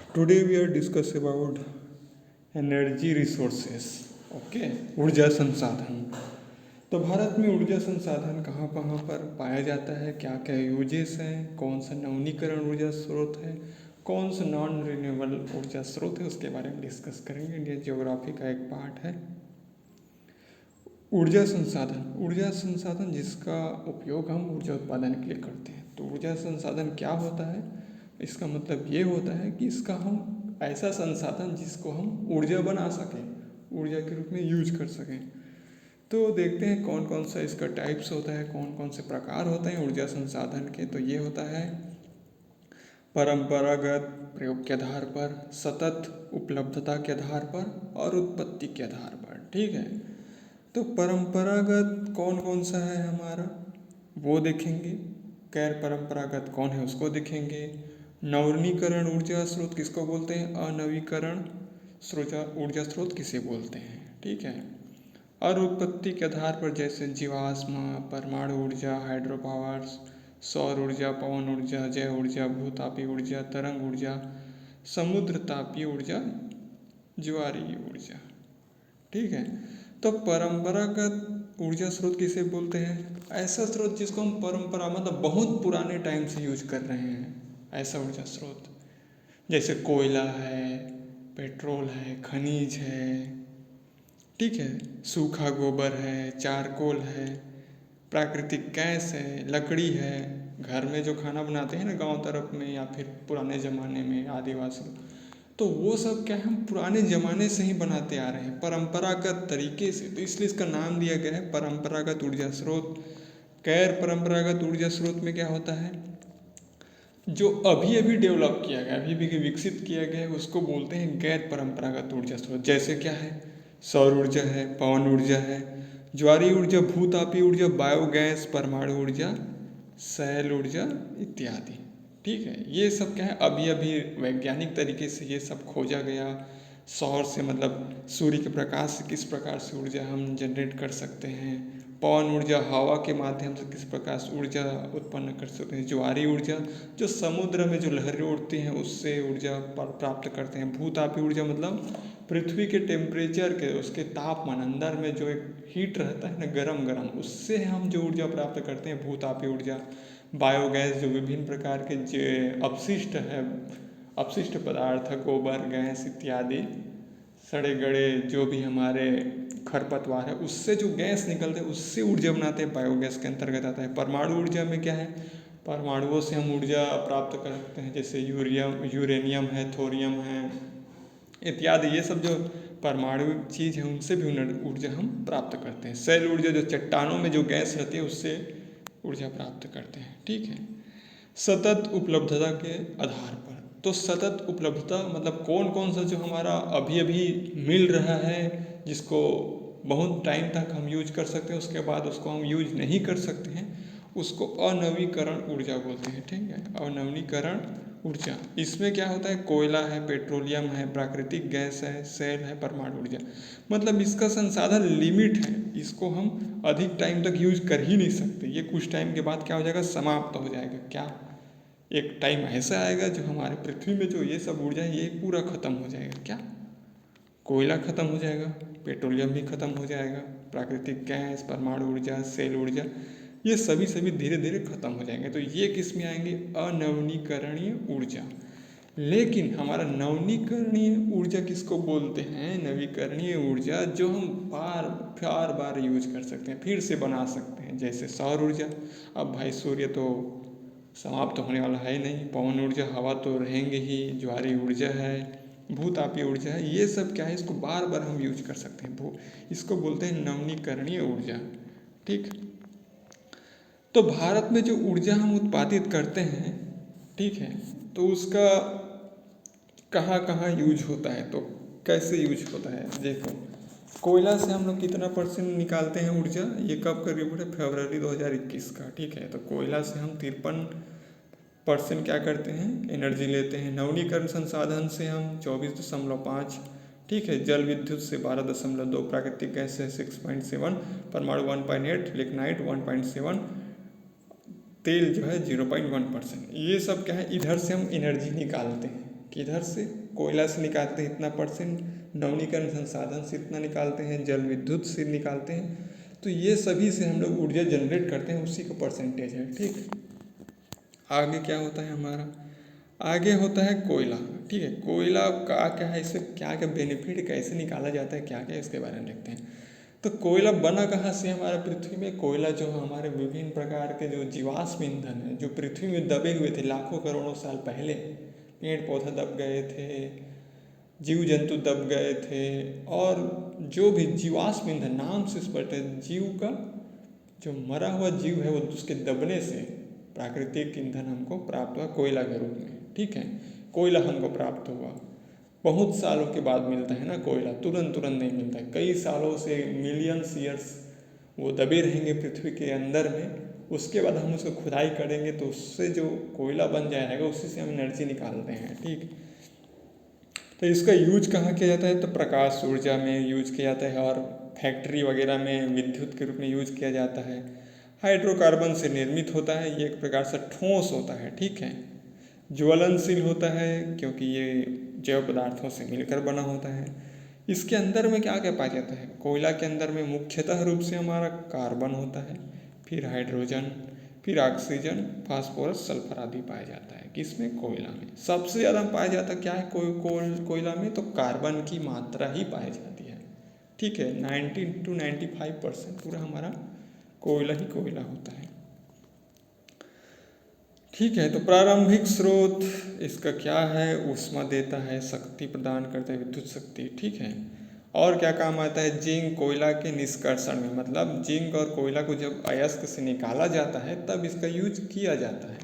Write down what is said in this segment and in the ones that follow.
Today we are discuss about energy resources. Okay, ऊर्जा संसाधन। तो भारत में ऊर्जा संसाधन कहाँ कहाँ पर पाया जाता है, क्या क्या यूजेस हैं, कौन सा नवीनीकरण ऊर्जा स्रोत है, कौन सा नॉन रिन्यूएबल ऊर्जा स्रोत है, उसके बारे में डिस्कस करेंगे। इंडियन ज्योग्राफी का एक पार्ट है ऊर्जा संसाधन। ऊर्जा संसाधन जिसका उपयोग हम ऊर्जा उत्पादन के लिए करते हैं। तो ऊर्जा संसाधन क्या होता है? इसका मतलब ये होता है कि इसका हम ऐसा संसाधन जिसको हम ऊर्जा बना सकें, ऊर्जा के रूप में यूज कर सकें। तो देखते हैं कौन कौन सा इसका टाइप्स होता है, कौन कौन से प्रकार होते हैं ऊर्जा संसाधन के। तो ये होता है परंपरागत प्रयोग के आधार पर, सतत उपलब्धता के आधार पर और उत्पत्ति के आधार पर। ठीक है, तो परंपरागत कौन कौन सा है हमारा वो देखेंगे, गैर परंपरागत कौन है उसको देखेंगे। नवीनीकरण ऊर्जा स्रोत किसको बोलते हैं, अनवीकरण ऊर्जा स्रोत किसे बोलते हैं। ठीक है, और उत्पत्ति के आधार पर जैसे जीवाश्म, परमाणु ऊर्जा, हाइड्रो पावर, सौर ऊर्जा, पवन ऊर्जा, जैव ऊर्जा, भूतापी ऊर्जा, तरंग ऊर्जा, समुद्र तापीय ऊर्जा, ज्वारीय ऊर्जा। ठीक है, तो परंपरागत ऊर्जा स्रोत किसे बोलते हैं? ऐसा स्रोत जिसको हम परंपरा मतलब बहुत पुराने टाइम से यूज कर रहे हैं, ऐसा ऊर्जा स्रोत। जैसे कोयला है, पेट्रोल है, खनिज है, ठीक है, सूखा गोबर है, चारकोल है, प्राकृतिक गैस है, लकड़ी है। घर में जो खाना बनाते हैं ना गांव तरफ में या फिर पुराने ज़माने में आदिवासी, तो वो सब क्या है हम पुराने ज़माने से ही बनाते आ रहे हैं परंपरागत तरीके से। तो इसलिए इसका नाम दिया गया है परंपरागत ऊर्जा स्रोत। गैर परंपरागत ऊर्जा स्रोत में क्या होता है, जो अभी अभी डेवलप किया गया, अभी भी विकसित किया गया है, उसको बोलते हैं गैर परंपरागत ऊर्जा स्रोत। जैसे क्या है, सौर ऊर्जा है, पवन ऊर्जा है, ज्वारीय ऊर्जा, भूतापीय ऊर्जा, बायोगैस, परमाणु ऊर्जा, सैल ऊर्जा इत्यादि। ठीक है, ये सब क्या है अभी अभी वैज्ञानिक तरीके से ये सब खोजा गया। सौर से मतलब सूर्य के प्रकाश से किस प्रकार से ऊर्जा हम जनरेट कर सकते हैं, पवन ऊर्जा हवा के माध्यम से किस प्रकार से ऊर्जा उत्पन्न कर सकते हैं, ज्वारीय ऊर्जा जो समुद्र में जो लहरें उठती हैं उससे ऊर्जा प्राप्त करते हैं, भूतापीय ऊर्जा मतलब पृथ्वी के टेम्परेचर के उसके तापमान अंदर में जो एक हीट रहता है ना गरम गरम, उससे हम जो ऊर्जा प्राप्त करते हैं भूतापीय ऊर्जा। बायोगैस जो विभिन्न प्रकार के जो अपशिष्ट है, अपशिष्ट पदार्थ, गोबर, गैस इत्यादि, सड़े गड़े जो भी हमारे खरपतवार है उससे जो गैस निकलते हैं उससे ऊर्जा बनाते हैं, बायोगैस के अंतर्गत आता है। परमाणु ऊर्जा में क्या है, परमाणुओं से हम ऊर्जा प्राप्त कर सकते हैं, जैसे यूरेनियम है, थोरियम है इत्यादि। ये सब जो परमाणु चीज़ है उनसे भी ऊर्जा हम प्राप्त करते हैं। सैल ऊर्जा जो चट्टानों में जो गैस रहती है उससे ऊर्जा प्राप्त करते हैं। ठीक है, सतत उपलब्धता के आधार पर। तो सतत उपलब्धता मतलब कौन कौन सा जो हमारा अभी अभी मिल रहा है, जिसको बहुत टाइम तक हम यूज कर सकते हैं, उसके बाद उसको हम यूज नहीं कर सकते हैं, उसको अनवीकरण ऊर्जा बोलते हैं। ठीक है, अनवीकरण ऊर्जा। इसमें क्या होता है, कोयला है, पेट्रोलियम है, प्राकृतिक गैस है, सेल है, परमाणु ऊर्जा। मतलब इसका संसाधन लिमिट है, इसको हम अधिक टाइम तक यूज कर ही नहीं सकते। ये कुछ टाइम के बाद क्या हो जाएगा, समाप्त हो जाएगा। क्या एक टाइम ऐसा आएगा जो हमारे पृथ्वी में जो ये सब ऊर्जा है ये पूरा खत्म हो जाएगा। क्या कोयला खत्म हो जाएगा, पेट्रोलियम भी खत्म हो जाएगा, प्राकृतिक गैस, परमाणु ऊर्जा, सेल ऊर्जा, ये सभी धीरे धीरे खत्म हो जाएंगे। तो ये किस में आएंगे, अनवीकरणीय ऊर्जा। लेकिन हमारा नवीकरणीय ऊर्जा किसको बोलते हैं, नवीकरणीय ऊर्जा जो हम बार बार यूज कर सकते हैं, फिर से बना सकते हैं। जैसे सौर ऊर्जा, अब भाई सूर्य तो समाप्त तो होने वाला है ही नहीं, पवन ऊर्जा हवा तो रहेंगे ही, ज्वारीय ऊर्जा है, भूतापीय ऊर्जा है, ये सब क्या है इसको बार बार हम यूज कर सकते हैं। इसको बोलते हैं नवीकरणीय ऊर्जा। ठीक, तो भारत में जो ऊर्जा हम उत्पादित करते हैं, ठीक है, तो उसका कहाँ कहाँ यूज होता है, तो कैसे यूज होता है। देखो, कोयला से हम लोग कितना परसेंट निकालते हैं ऊर्जा, ये कब का रिपोर्ट है, फरवरी 2021 का। ठीक है, तो कोयला से हम 53% क्या करते हैं, एनर्जी लेते हैं। नवीनीकरण संसाधन से हम 24.5, ठीक है, जल विद्युत से 12.2, प्राकृतिक गैस से 6.7, परमाणु 1.8, लिग्नाइट 1.7, तेल जो है 0.1%। ये सब क्या है इधर से हम एनर्जी निकालते हैं। किधर से? कोयला से निकालते हैं इतना परसेंट, नवीनीकरण संसाधन से इतना निकालते हैं, जल विद्युत से निकालते हैं। तो ये सभी से हम लोग ऊर्जा जनरेट करते हैं, उसी का परसेंटेज है। ठीक, आगे क्या होता है हमारा? आगे होता है कोयला। ठीक है, कोयला का क्या है, इससे क्या क्या बेनिफिट, कैसे निकाला जाता है, क्या क्या इसके बारे में देखते हैं। तो कोयला बना कहाँ से हमारा पृथ्वी में? कोयला जो हमारे विभिन्न प्रकार के जो जीवाश्म ईंधन है, जो पृथ्वी में दबे हुए थे लाखों करोड़ों साल पहले, पेड़ पौधे दब गए थे, जीव जंतु दब गए थे, और जो भी जीवाश्म ईंधन, नाम से स्पष्ट है, जीव का जो मरा हुआ जीव है वो उसके दबने से प्राकृतिक ईंधन हमको प्राप्त हुआ कोयला के रूप में। ठीक है, कोयला हमको प्राप्त हुआ, बहुत सालों के बाद मिलता है ना कोयला, तुरंत तुरंत नहीं मिलता है, कई सालों से, मिलियंस ईयर्स वो दबे रहेंगे पृथ्वी के अंदर में। उसके बाद हम उसको खुदाई करेंगे तो उससे जो कोयला बन जाएगा उसी से हम एनर्जी निकालते हैं। ठीक, तो इसका यूज कहाँ किया जाता है? तो प्रकाश ऊर्जा में यूज किया जाता है, और फैक्ट्री वगैरह में विद्युत के रूप में यूज किया जाता है। हाइड्रोकार्बन से निर्मित होता है, ये एक प्रकार से ठोस होता है। ठीक है, ज्वलनशील होता है क्योंकि ये जैव पदार्थों से मिलकर बना होता है। इसके अंदर में क्या क्या पाया जाता है? कोयला के अंदर में मुख्यतः रूप से हमारा कार्बन होता है, फिर हाइड्रोजन, फिर ऑक्सीजन, फास्फोरस, सल्फर आदि पाया जाता है। किसमें? कोयला में। सबसे ज़्यादा पाया जाता क्या है कोयला में? तो कार्बन की मात्रा ही पाई जाती है। ठीक है, 90 to 95% पूरा हमारा कोयला ही कोयला होता है। ठीक है, तो प्रारंभिक स्रोत इसका क्या है? ऊष्मा देता है, शक्ति प्रदान करता है, विद्युत शक्ति। ठीक है, और क्या काम आता है? जिंक कोयला के निष्कर्षण में, मतलब जिंक और कोयला को जब अयस्क से निकाला जाता है तब इसका यूज किया जाता है।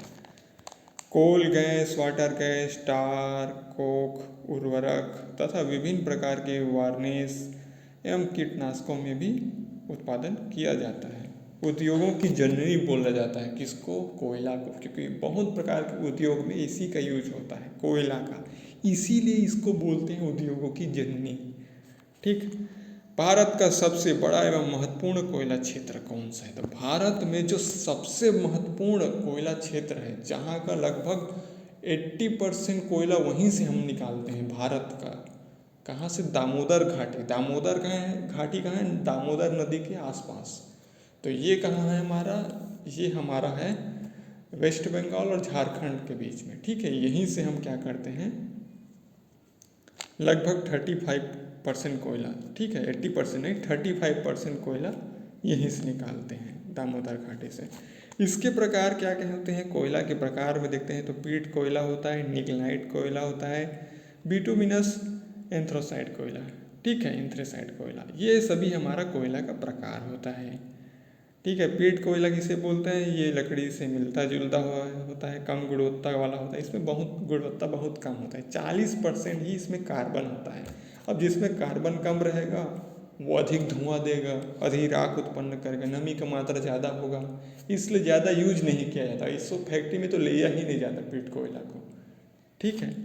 कोल गैस, वाटर गैस, टार, कोक, उर्वरक तथा विभिन्न प्रकार के वार्निश एवं कीटनाशकों में भी उत्पादन किया जाता है। उद्योगों की जननी बोला जाता है किसको? कोयला को, क्योंकि बहुत प्रकार के उद्योग में इसी का यूज होता है, कोयला का, इसीलिए इसको बोलते हैं उद्योगों की जननी। ठीक, भारत का सबसे बड़ा एवं महत्वपूर्ण कोयला क्षेत्र कौन सा है? तो भारत में जो सबसे महत्वपूर्ण कोयला क्षेत्र है, जहाँ का लगभग 80% कोयला वहीं से हम निकालते हैं भारत का। कहाँ से? दामोदर घाटी। दामोदर कहाँ है? घाटी कहाँ है? दामोदर नदी के आसपास। तो ये कहाँ है हमारा? ये हमारा है वेस्ट बंगाल और झारखंड के बीच में। ठीक है, यहीं से हम क्या करते हैं, लगभग 35% कोयला, ठीक है 80% नहीं, 35% कोयला यहीं से निकालते हैं, दामोदर घाटी से। इसके प्रकार क्या क्या होते हैं? कोयला के प्रकार में देखते हैं तो पीट कोयला होता है, निगनाइट कोयला होता है, बिटुमिनस, एंथ्रासाइट कोयला, ठीक है, एंथ्रासाइट कोयला, ये सभी हमारा कोयला का प्रकार होता है। ठीक है, पीट कोयला किसे बोलते हैं? ये लकड़ी से मिलता जुलता हुआ होता है, कम गुणवत्ता वाला होता है, इसमें बहुत गुणवत्ता बहुत कम होता है, 40% ही इसमें कार्बन होता है। अब जिसमें कार्बन कम रहेगा वो अधिक धुआं देगा, अधिक राख उत्पन्न करेगा, नमी का मात्रा ज़्यादा होगा, इसलिए ज़्यादा यूज नहीं किया जाता। इसको फैक्ट्री में तो लिया ही नहीं जाता पीट कोयला को। ठीक है,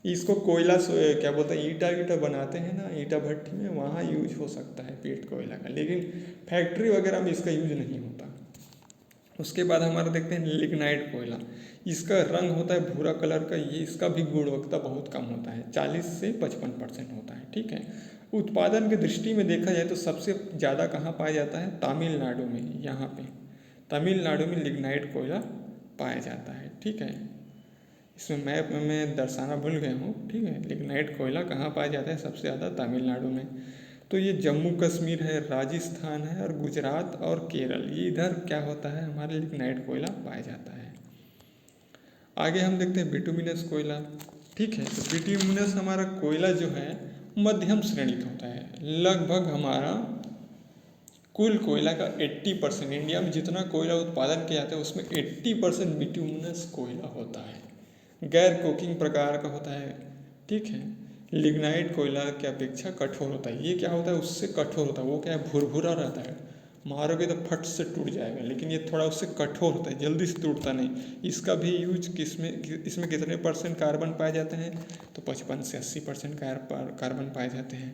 इसको कोयला क्या बोलते हैं, ईटा ईटा बनाते हैं ना, ईटा भट्टी में, वहाँ यूज हो सकता है पीट कोयला का, लेकिन फैक्ट्री वगैरह में इसका यूज नहीं होता। उसके बाद हमारा देखते हैं लिग्नाइट कोयला। इसका रंग होता है भूरा कलर का, ये इसका भी गुणवत्ता बहुत कम होता है, 40 से 55% होता है। ठीक है, उत्पादन की दृष्टि में देखा जाए तो सबसे ज़्यादा कहाँ पाया जाता है? तमिलनाडु में, यहाँ पे तमिलनाडु में लिग्नाइट कोयला पाया जाता है। ठीक है, इसमें मैप में मैं दर्शाना भूल गया हूँ। ठीक है, लिग्नाइट कोयला कहाँ पाया जाता है? सबसे ज़्यादा तमिलनाडु में। तो ये जम्मू कश्मीर है, राजस्थान है, और गुजरात और केरल, ये इधर क्या होता है, हमारे लिग्नाइट कोयला पाया जाता है। आगे हम देखते हैं बिटुमिनस कोयला। ठीक है, तो बिटुमिनस हमारा कोयला जो है मध्यम श्रेणी का होता है। लगभग हमारा कुल कोयला का 80%, इंडिया में जितना कोयला उत्पादन किया जाता है उसमें 80% बिटुमिनस कोयला होता है, गैर कोकिंग प्रकार का होता है। ठीक है, लिग्नाइट कोयला की अपेक्षा कठोर होता है। ये क्या होता है? उससे कठोर होता है, वो क्या है, भुरभुरा रहता है, मारोगे तो फट से टूट जाएगा, लेकिन ये थोड़ा उससे कठोर होता है, जल्दी से टूटता नहीं। इसका भी यूज इसमें कितने % कार्बन पाए जाते हैं? तो 55 से 80% कार्बन पाए जाते हैं।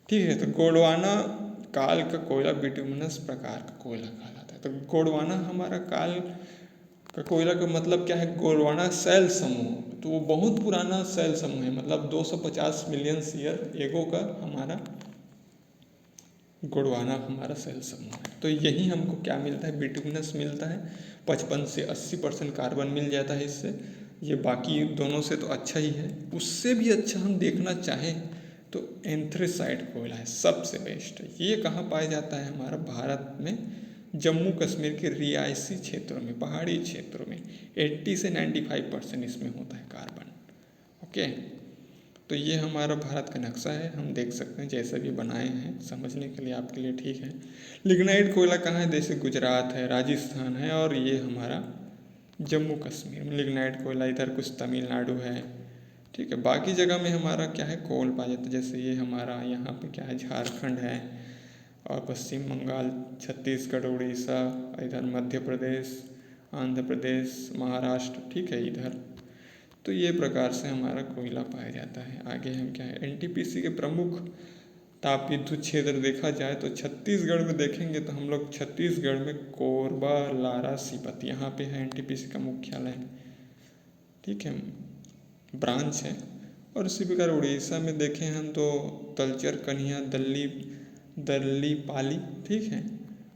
ठीक है, तो गोंडवाना काल का कोयला बिटुमिनस प्रकार का कोयला कहलाता है। तो गोंडवाना हमारा काल का कोयला का मतलब क्या है, गोंडवाना शैल समूह। तो वो बहुत पुराना शैल समूह है, मतलब 250 मिलियन ईयर एगो का हमारा गोंडवाना हमारा शैल समूह है। तो यही हमको क्या मिलता है, बिटुमिनस मिलता है। 55 से 80% कार्बन मिल जाता है इससे। ये बाकी दोनों से तो अच्छा ही है। उससे भी अच्छा हम देखना चाहें तो एंथ्रेसाइट कोयला है, सबसे बेस्ट। ये कहाँ पाया जाता है, हमारा भारत में जम्मू कश्मीर के रिहायशी क्षेत्रों में, पहाड़ी क्षेत्रों में 80 से 95% इसमें होता है कार्बन। ओके, तो ये हमारा भारत का नक्शा है, हम देख सकते हैं जैसे भी बनाए हैं, समझने के लिए आपके लिए ठीक है। लिग्नाइट कोयला कहाँ है, जैसे गुजरात है, राजस्थान है, और ये हमारा जम्मू कश्मीर में लिग्नाइट कोयला, इधर कुछ तमिलनाडु है, ठीक है। बाकी जगह में हमारा क्या है, कोल पाया जाता है। जैसे ये हमारा यहाँ पे क्या है, झारखंड है, और पश्चिम बंगाल, छत्तीसगढ़, उड़ीसा, इधर मध्य प्रदेश, आंध्र प्रदेश, महाराष्ट्र, ठीक है इधर। तो ये प्रकार से हमारा कोयला पाया जाता है। आगे हम क्या है, एनटीपीसी के प्रमुख ताप विद्युत क्षेत्र देखा जाए तो छत्तीसगढ़ में देखेंगे तो हम लोग छत्तीसगढ़ में कोरबा, लारा, सीपत, यहाँ पे है एनटीपीसी का मुख्यालय, ठीक है, ब्रांच है। और इसी प्रकार उड़ीसा में देखें हम तो तलचर, कन्हिया, दल्ली पाली, ठीक है,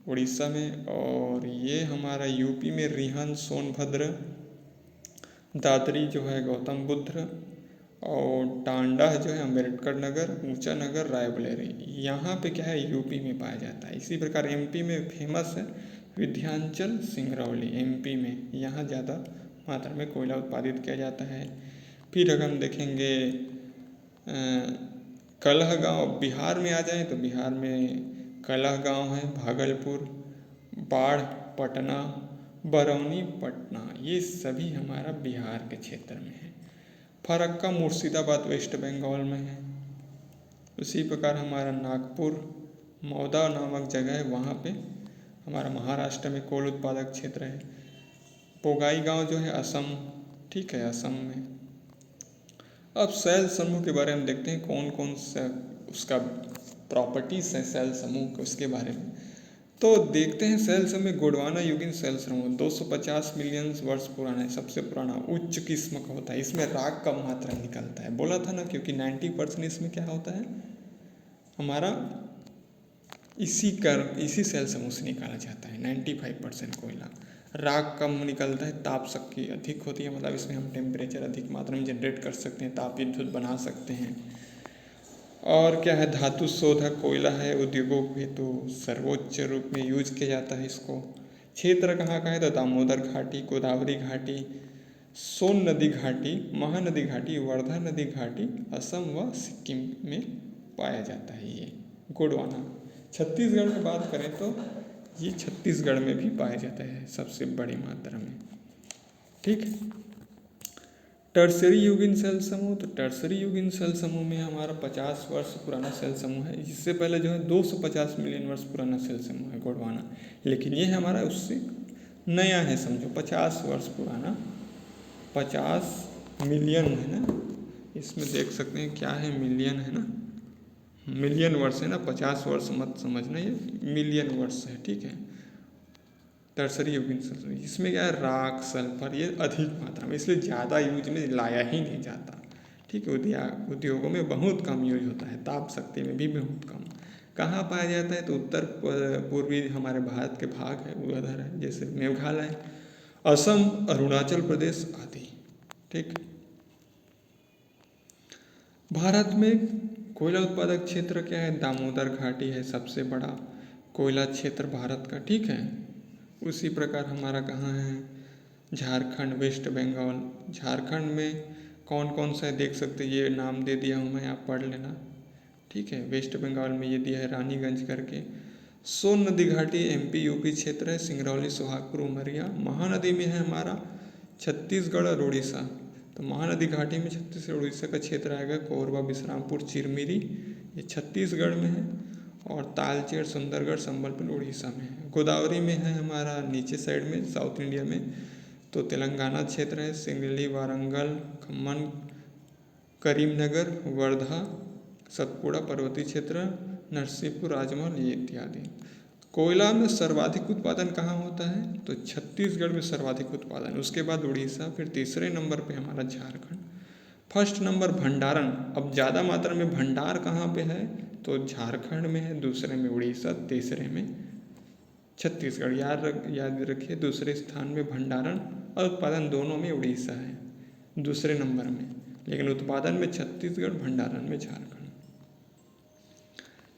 उड़ीसा में। और ये हमारा यूपी में रिहन, सोनभद्र, दादरी जो है गौतम बुद्ध, और टांडा जो है अम्बेडकर नगर, ऊंचा नगर, रायबरेली, यहाँ पे क्या है, यूपी में पाया जाता है। इसी प्रकार एमपी में फेमस है विंध्याचल, सिंगरौली, एमपी में, यहाँ ज़्यादा मात्रा में कोयला उत्पादित किया जाता है। फिर अगर हम देखेंगे कलहगांव, बिहार में आ जाए तो बिहार में कलहगांव है, भागलपुर, बाढ़, पटना, बरौनी, पटना, ये सभी हमारा बिहार के क्षेत्र में है। फरक्का, मुर्शिदाबाद, वेस्ट बंगाल में है। उसी प्रकार हमारा नागपुर, मौदा नामक जगह है, वहाँ पे हमारा महाराष्ट्र में कोल उत्पादक क्षेत्र है। पोगाई गांव जो है असम, ठीक है, असम में। अब शैल समूह के बारे में देखते हैं, कौन कौन सा उसका प्रॉपर्टीज है शैल समूह के, उसके बारे में। तो देखते हैं शैल समूह, गोंडवाना युगीन शैल समूह 250 मिलियन वर्ष पुराना है, सबसे पुराना, उच्च किस्म का होता है। इसमें राग कम मात्रा निकलता है, बोला था ना, क्योंकि 90% इसमें क्या होता है हमारा, इसी शैल समूह से निकाला जाता है 95% कोयला। राग कम निकलता है, ताप शक्ति अधिक होती है, मतलब इसमें हम टेम्परेचर अधिक मात्रा में जनरेट कर सकते हैं, ताप विद्युत बना सकते हैं। और क्या है, धातु शोधक कोयला है, उद्योगों के तो सर्वोच्च रूप में यूज किया जाता है इसको। क्षेत्र कहाँ का है, तो दामोदर घाटी, गोदावरी घाटी, सोन नदी घाटी, महानदी घाटी, वर्धा नदी घाटी, असम व सिक्किम में पाया जाता है ये गोंडवाना। छत्तीसगढ़ में बात करें तो ये छत्तीसगढ़ में भी पाया जाता है सबसे बड़ी मात्रा में, ठीक है। टर्सरी युगीन शैल समूह, तो टर्सरी युगीन शैल समूह में हमारा 50 वर्ष पुराना शैल समूह है। इससे पहले जो है 250 मिलियन वर्ष पुराना शैल समूह है गोंडवाना, लेकिन ये हमारा उससे नया है, समझो 50 वर्ष पुराना, 50 मिलियन है ना, इसमें देख सकते हैं क्या है, मिलियन है ना, मिलियन वर्ष है ना, 50 वर्ष मत समझना, ये मिलियन वर्ष है, ठीक है। टर्सरी युगीन शैल, इसमें क्या है, राख, सल्फर, ये अधिक मात्रा में, इसलिए ज़्यादा यूज में लाया ही नहीं जाता, ठीक है। उद्योगों में बहुत कम यूज होता है, ताप शक्ति में भी बहुत कम। कहाँ पाया जाता है, तो उत्तर पूर्वी हमारे भारत के भाग है उधर है, जैसे मेघालय, असम, अरुणाचल प्रदेश आदि, ठीक। भारत में कोयला उत्पादक क्षेत्र क्या है, दामोदर घाटी है सबसे बड़ा कोयला क्षेत्र भारत का, ठीक है। उसी प्रकार हमारा कहाँ है, झारखंड, वेस्ट बंगाल। झारखंड में कौन कौन सा है देख सकते, ये नाम दे दिया हूँ मैं, आप पढ़ लेना, ठीक है। वेस्ट बंगाल में ये दिया है रानीगंज करके। सोन नदी घाटी एमपी यूपी क्षेत्र है, सिंगरौली, सोहागपुर, उमरिया। महानदी में है हमारा छत्तीसगढ़ और उड़ीसा, तो महानदी घाटी में छत्तीसगढ़ उड़ीसा का क्षेत्र आएगा। कोरबा, विश्रामपुर, चिरमिरी, ये छत्तीसगढ़ में है। और तालचेर, सुंदरगढ़, संबलपुर उड़ीसा में है। गोदावरी में है हमारा नीचे साइड में, साउथ इंडिया में, तो तेलंगाना क्षेत्र है। सिंगली, वारंगल, खम्मन, करीमनगर, वर्धा, सतपुड़ा पर्वतीय क्षेत्र, नरसिंहपुर, राजमहल, ये इत्यादि। कोयला में सर्वाधिक उत्पादन कहाँ होता है? तो छत्तीसगढ़ में सर्वाधिक उत्पादन, उसके बाद उड़ीसा, फिर तीसरे नंबर पे हमारा झारखंड। फर्स्ट नंबर भंडारण, अब ज़्यादा मात्रा में भंडार कहाँ पे है? तो झारखंड में है, दूसरे में उड़ीसा, तीसरे में छत्तीसगढ़। याद रखिए, दूसरे स्थान में भंडारण और उत्पादन दोनों में उड़ीसा है दूसरे नंबर में, लेकिन उत्पादन में छत्तीसगढ़, भंडारण में झारखंड।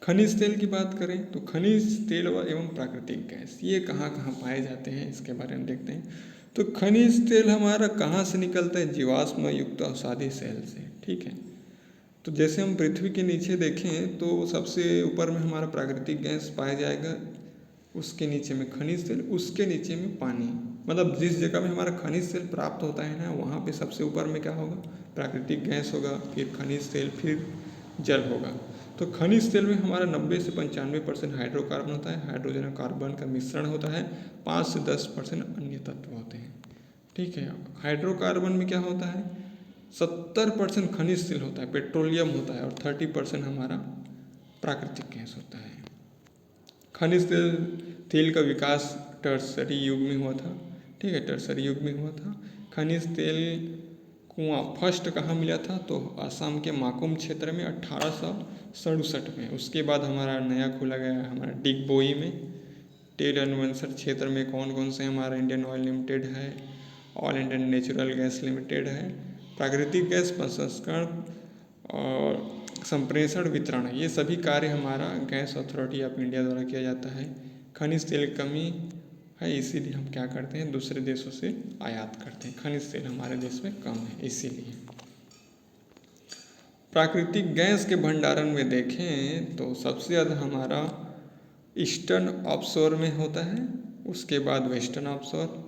खनिज तेल की बात करें तो खनिज तेल एवं प्राकृतिक गैस ये कहाँ कहाँ पाए जाते हैं इसके बारे में देखते हैं। तो खनिज तेल हमारा कहाँ से निकलता है? जीवाश्म युक्त अवसादी सेल से, ठीक है। तो जैसे हम पृथ्वी के नीचे देखें तो सबसे ऊपर में हमारा प्राकृतिक गैस पाया जाएगा, उसके नीचे में खनिज तेल, उसके नीचे में पानी। मतलब जिस जगह में हमारा खनिज तेल प्राप्त होता है ना, वहाँ पे सबसे ऊपर में क्या होगा? प्राकृतिक गैस होगा, फिर खनिज तेल, फिर जल होगा। तो खनिज तेल में हमारा 90 से 95% हाइड्रोकार्बन होता है, हाइड्रोजन और कार्बन का मिश्रण होता है, 5 से 10% अन्य तत्व होते हैं, ठीक है। हाइड्रोकार्बन में क्या होता है? 70% खनिज तेल होता है, पेट्रोलियम होता है, और 30% हमारा प्राकृतिक गैस होता है। खनिज तेल का विकास टर्सरी युग में हुआ था, ठीक है, टर्सरी युग में हुआ था। खनिज तेल कुआं फर्स्ट कहाँ मिला था? तो असम के माकुम क्षेत्र में 1867 में। उसके बाद हमारा नया खोला गया हमारा डिगबोई में। तेल अन्वेषण क्षेत्र में कौन कौन से? हमारा इंडियन ऑयल लिमिटेड है, all Indian natural gas limited है। प्राकृतिक गैस प्रसंस्करण और संप्रेषण वितरण, ये सभी कार्य हमारा गैस अथॉरिटी ऑफ इंडिया द्वारा किया जाता है। खनिज तेल कमी है, इसीलिए हम क्या करते हैं? दूसरे देशों से आयात करते हैं। खनिज तेल हमारे देश में कम है इसीलिए। प्राकृतिक गैस के भंडारण में देखें तो सबसे ज़्यादा हमारा ईस्टर्न ऑफशोर में होता है, उसके बाद वेस्टर्न ऑफशोर,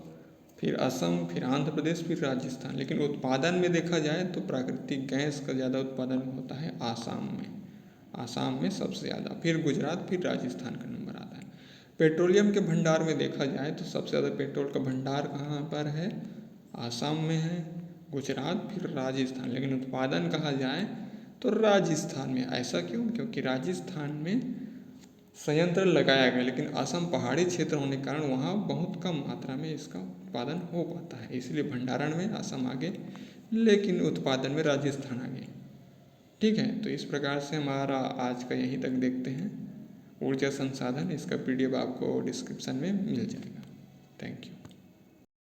फिर असम, फिर आंध्र प्रदेश, फिर राजस्थान। लेकिन उत्पादन में देखा जाए तो प्राकृतिक गैस का ज़्यादा उत्पादन होता है आसाम में। आसाम में सबसे ज़्यादा, फिर गुजरात, फिर राजस्थान का नंबर आता है। पेट्रोलियम के भंडार में देखा जाए तो सबसे ज़्यादा पेट्रोल का भंडार कहाँ पर है? आसाम में है, गुजरात, फिर राजस्थान। लेकिन उत्पादन कहा जाए तो राजस्थान में। ऐसा क्यों? क्योंकि राजस्थान में संयंत्र लगाया गया, लेकिन असम पहाड़ी क्षेत्र होने के कारण वहाँ बहुत कम मात्रा में इसका उत्पादन हो पाता है, इसलिए भंडारण में असम आगे, लेकिन उत्पादन में राजस्थान आगे, ठीक है। तो इस प्रकार से हमारा आज का यहीं तक देखते हैं। ऊर्जा संसाधन, इसका PDF आपको डिस्क्रिप्शन में मिल जाएगा। Thank you.